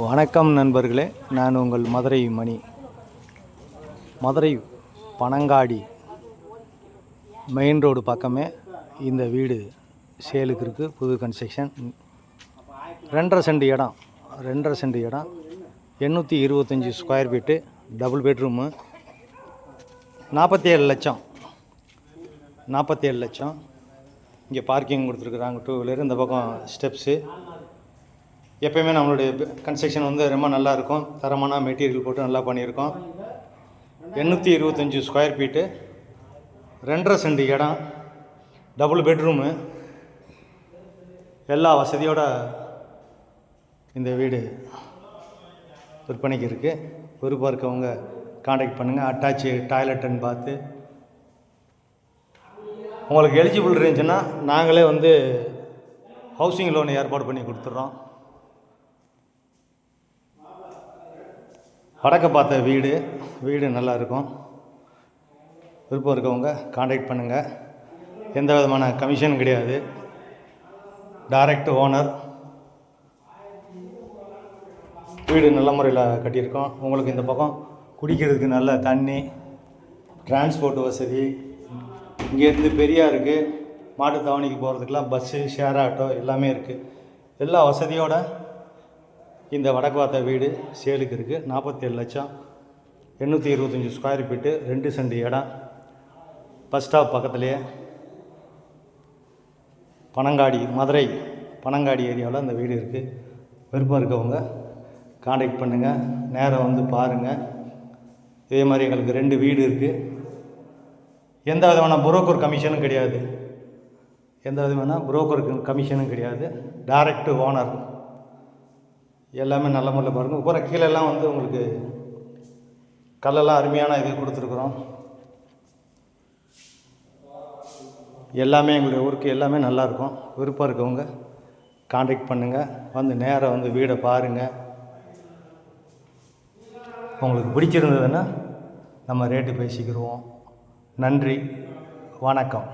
வணக்கம் நண்பர்களே, நான் உங்கள் மதுரை மணி. மதுரை பனங்காடி மெயின் ரோடு பக்கமே இந்த வீடு சேலுக்கு இருக்குது. புது கன்ஸ்ட்ரக்ஷன் 2.5 சென்ட் இடம் 825 ஸ்கொயர் ஃபீட்டு, டபுள் பெட்ரூமு, 47 லட்சம். இங்கே பார்க்கிங் கொடுத்துருக்குறாங்க, 2 வீலர். இந்த பக்கம் ஸ்டெப்ஸு. எப்போயுமே நம்மளுடைய கன்ஸ்ட்ரக்ஷன் வந்து ரொம்ப நல்லாயிருக்கும். தரமான மெட்டீரியல் போட்டு நல்லா பண்ணியிருக்கோம். 825 ஸ்கொயர் ஃபீட்டு, 2.5 சென்ட் இடம், டபுள் பெட்ரூமு, எல்லா வசதியோட இந்த வீடு விற்பனைக்கு இருக்குது. விருப்பம் இருக்கவங்க காண்டாக்ட் பண்ணுங்கள். அட்டாச்சு டாய்லெட் அண்ட் பாத்து. உங்களுக்கு எலிஜிபிள் இருந்துச்சுன்னா நாங்களே வந்து ஹவுசிங் லோன் ஏற்பாடு பண்ணி கொடுத்துட்றோம். வடக்க பார்த்த வீடு நல்லாயிருக்கும். விருப்பம் இருக்கவங்க காண்டாக்ட் பண்ணுங்கள். எந்த விதமான கமிஷனும் கிடையாது. Direct owner. வீடு நல்ல முறையில் கட்டியிருக்கோம். உங்களுக்கு இந்த பக்கம் குடிக்கிறதுக்கு நல்ல தண்ணி, டிரான்ஸ்போர்ட் வசதி, இங்கேருந்து பெரியாருக்கு மாட்டுத்தாவணிக்கு போகிறதுக்கெலாம் பஸ்ஸு, ஷேர் ஆட்டோ எல்லாமே இருக்குது. எல்லா வசதியோடு இந்த வடக்கு பார்த்த வீடு சேலுக்கு இருக்குது. 47 லட்சம், 825 ஸ்கொயர் ஃபீட்டு, 2 சென்ட் இடம், பஸ் ஸ்டாப் பக்கத்துலேயே, பனங்காடி, மதுரை பனங்காடி ஏரியாவில் அந்த வீடு இருக்குது. விருப்பம் இருக்கவங்க காண்டாக்ட் பண்ணுங்கள். நேரம் வந்து பாருங்கள். இதே மாதிரி எங்களுக்கு 2 வீடு இருக்குது. எந்த விதமான புரோக்கர் கமிஷனும் கிடையாது. Direct owner. எல்லாமே நல்ல முறையில் பாருங்கள். பூரா கீழெல்லாம் வந்து உங்களுக்கு கல்லெல்லாம் அருமையான இது கொடுத்துருக்குறோம். எல்லாமே எங்களுடைய ஒர்க்கு எல்லாமே நல்லாயிருக்கும். விருப்பம் இருக்கவங்க காண்டாக்ட் பண்ணுங்கள். வந்து நேராக வந்து வீடை பாருங்கள். உங்களுக்கு பிடிச்சிருந்ததுன்னா நம்ம ரேட்டு பேசிக்கிடுவோம். நன்றி, வணக்கம்.